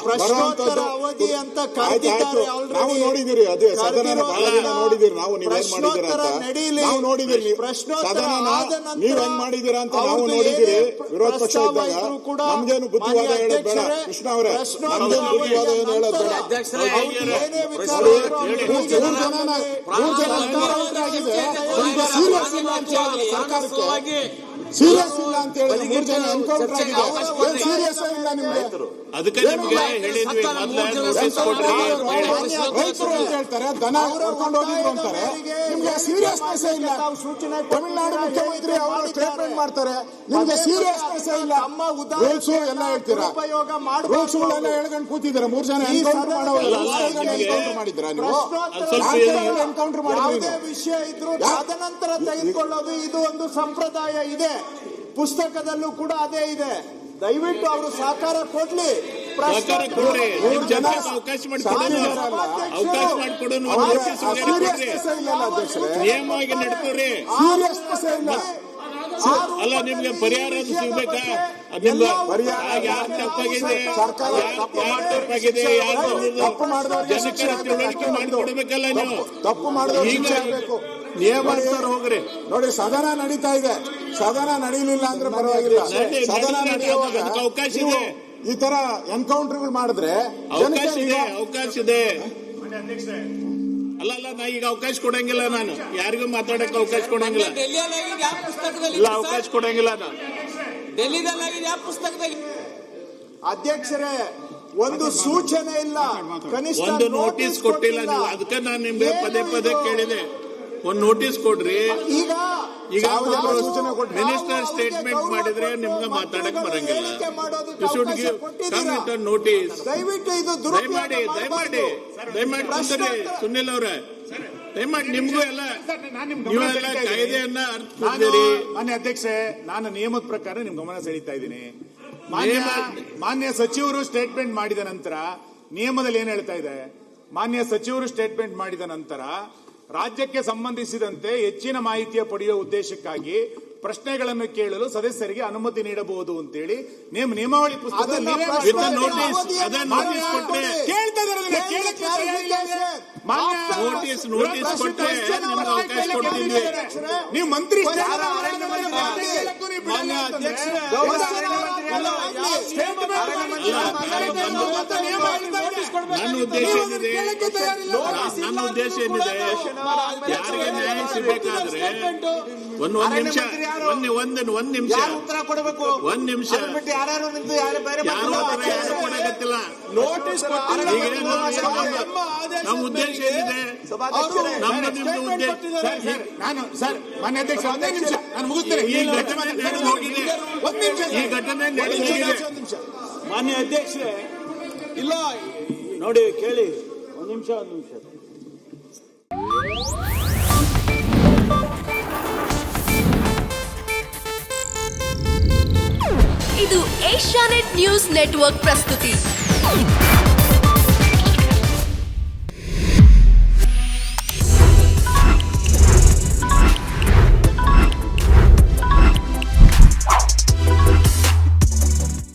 ಪ್ರಶ್ನೋತ್ತರ ಅವಧಿ ಅಂತ ಕರೆದಿದ್ದಾರೆ. ನಾವು ನೋಡಿದಿರಿ, ಅದೇ ಸದನ ನೋಡಿದಿರಿ, ನಾವು ನೀವೇನ್ ಮಾಡಿದಿರ ನಾವು ನೋಡಿದಿರಿ, ನೀವ್ ಹೆಂಗ್ ಮಾಡಿದಿರ ಅಂತ ನಾವು ನೋಡಿದಿರಿ. ವಿರೋಧ ಪಕ್ಷ ಇದ್ದಾಗ ನಮ್ಗೇನು ಬುದ್ಧಿವಾದ ಹೇಳೋದ್ ಬೇಡ ಕೃಷ್ಣ ಅವರೇ, ನಮ್ಗೇನು ಬುದ್ಧಿವಾದ ಏನು ಹೇಳೋದ್ ಬೇಡ. ಸರ್ಕಾರಕ್ಕೆ ಸೀರಿಯಸ್ ಇಲ್ಲ ಅಂತ ಹೇಳಿ 3 ಜನ ಎನ್ಕೌಂಟರ್ ಆಗಿದೆ. ಸೀರಿಯಸ್ ಇಲ್ಲ ನಿಮ್ಗೆ, ಅದಕ್ಕೆ ನಿಮ್ಗೆ ಹೇಳಿದ್ವಿ ರೈತರು ಅಂತ ಹೇಳ್ತಾರೆ, ದನ ಹೊಡ್ಕೊಂಡು ಹೋಗಿದ್ರು ಅಂತಾರೆ. ನಿಮ್ಗೆ ಸೀರಿಯಸ್ನೆಸ್ ಇಲ್ಲ. ತಮಿಳುನಾಡು ಮುಖ್ಯಮಂತ್ರಿ ಅವರು ಸ್ಟೇಟ್ಮೆಂಟ್ ಮಾಡ್ತಾರೆ, ನಿಮ್ಗೆ ಸೀರಿಯಸ್ನೆಸ್ ಇಲ್ಲ. ರೂಲ್ಸ್ ಎಲ್ಲ ಹೇಳ್ತೀರಾ, ರೂಲ್ಸ್ ಎಲ್ಲ ಹೇಳ್ಕೊಂಡು ಕೂತಿದ್ದೀರಾ. 3 ಜನ ಎನ್ಕೌಂಟರ್ ಮಾಡೋಲ್ಲ, ಎನ್ಕೌಂಟರ್ ಮಾಡಿದ್ರ ನೀವು? ಎನ್ಕೌಂಟರ್ ಮಾಡಿದ್ರೆ ವಿಷಯ ಇದ್ರು ತದನಂತರ ತೆಗೆದುಕೊಳ್ಳೋದು ಇದು ಒಂದು ಸಂಪ್ರದಾಯ ಇದೆ. ಪುಸ್ತಕದಲ್ಲೂ ಕೂಡ ಅದೇ ಇದೆ. ದಯವಿಟ್ಟು ಅವರು ಸಹಕಾರ ಕೊಡ್ಲಿ. ಅವಕಾಶ ಮಾಡಿಕೊಡು, ನಿಯಮವಾಗಿ ನಡ್ಕೋರಿ. ಅಲ್ಲ, ನಿಮ್ಗೆ ಪರಿಹಾರ ಸಿಗ್ಬೇಕಾ? ಯಾರು ತಪ್ಪಾಗಿದೆ, ತಪ್ಪಾಗಿದೆ, ಜನಕ್ಕೆ ತಿಳುವಳಿಕೆ ಮಾಡಿಕೊಡ್ಬೇಕಲ್ಲ ನೀವು. ತಪ್ಪು ಮಾಡಿದ್ರೆ ನಿಯಮ ಹೋಗ್ರಿ. ನೋಡಿ, ಸದನ ನಡೀತಾ ಇದೆ. ಸದನ ನಡೀಲಿಲ್ಲ ಅಂದ್ರೆ ಪರವಾಗಿಲ್ಲ. ಸದನ ನಡೆಯುವಾಗ ಅವಕಾಶ ಇದೆ. ಈ ತರ ಎನ್ಕೌಂಟರ್ ಮಾಡಿದ್ರೆ ಅವಕಾಶ ಇದೆ. ಅಲ್ಲ, ನಾ ಈಗ ಅವಕಾಶ ಕೊಡಂಗಿಲ್ಲ. ನಾನು ಯಾರಿಗೂ ಮಾತಾಡಕ್ಕೆ ಅವಕಾಶ ಕೊಡಂಗಿಲ್ಲ. ಇಲ್ಲ, ಅವಕಾಶ ಕೊಡಂಗಿಲ್ಲ ನಾನು. ಅಧ್ಯಕ್ಷರೇ, ಒಂದು ಸೂಚನೆ ಇಲ್ಲ, ಕನಿಷ್ಠ ಒಂದು ನೋಟಿಸ್ ಕೊಟ್ಟಿಲ್ಲ ನೀವು. ಅದಕ್ಕೆ ನಾನು ನಿಮ್ಗೆ ಪದೇ ಕೇಳಿದೆ, ಒಂದು ನೋಟಿಸ್ ಕೊಡ್ರಿ. ಈಗ ಮಿನಿಸ್ಟರ್ ಸ್ಟೇಟ್ಮೆಂಟ್ ಮಾಡಿದ್ರೆ ನಿಮ್ಗೆ ಮಾತಾಡಕ್ ಬರಂಗಿಲ್ಲ. ನೋಟಿಸ್ ದಯಮಾಡಿ ಸುನಿಲ್ ಅವ್ರ, ದಯಮಾಡಿ ನಿಮ್ಗೂ ಎಲ್ಲ ನೀವೆಲ್ಲ ಕಾಯ್ದೆಯನ್ನ ಅರ್ಥಿದ್ದೀರಿ. ಮಾನ್ಯ ಅಧ್ಯಕ್ಷೆ, ನಾನು ನಿಯಮದ ಪ್ರಕಾರ ನಿಮ್ ಗಮನ ಸೆಳೀತಾ ಇದ್ದೀನಿ. ಮಾನ್ಯ ಸಚಿವರು ಸ್ಟೇಟ್ಮೆಂಟ್ ಮಾಡಿದ ನಂತರ ನಿಯಮದಲ್ಲಿ ಏನ್ ಹೇಳ್ತಾ ಇದೆ? ಮಾನ್ಯ ಸಚಿವರು ಸ್ಟೇಟ್ಮೆಂಟ್ ಮಾಡಿದ ನಂತರ ರಾಜ್ಯಕ್ಕೆ ಸಂಬಂಧಿಸಿದಂತೆ ಹೆಚ್ಚಿನ ಮಾಹಿತಿಯ ಪಡೆಯುವ ಉದ್ದೇಶಕ್ಕಾಗಿ ಪ್ರಶ್ನೆಗಳನ್ನು ಕೇಳಲು ಸದಸ್ಯರಿಗೆ ಅನುಮತಿ ನೀಡಬಹುದು ಅಂತೇಳಿ ನಿಯಮಾವಳಿ ಪುಸ್ತಕದಲ್ಲಿ ನೀವು ಮಂತ್ರಿ ನನ್ನ ಉದ್ದೇಶ ಏನಿದೆ, ಯಾರಿಗೆ ನ್ಯಾಯ ಸಿಗಬೇಕಾದ್ರೆ ಒಂದ್ ನಿಮಿಷ ಯಾರು ಕೊಡಕತ್ತಿಲ್ಲ. ನಮ್ಮ ಉದ್ದೇಶ ಏನಿದೆ, ಸರ್ ಮಾನ್ಯ ಅಧ್ಯಕ್ಷ ಒಂದೇ ನಿಮಿಷ ನಾನು ಮುಗಿಸ್ತೇನೆ. ಈ ಘಟನೆ ನಡೆದು ಹೋಗಿದೆ. ಮಾನ್ಯ ಅಧ್ಯಕ್ಷರೇ, ಇಲ್ಲ ನೋಡಿ ಕೇಳಿ, ಒಂದು ನಿಮಿಷ. ಇದು ಏಷ್ಯಾನೆಟ್ ನ್ಯೂಸ್ ನೆಟ್ವರ್ಕ್ ಪ್ರಸ್ತುತಿ.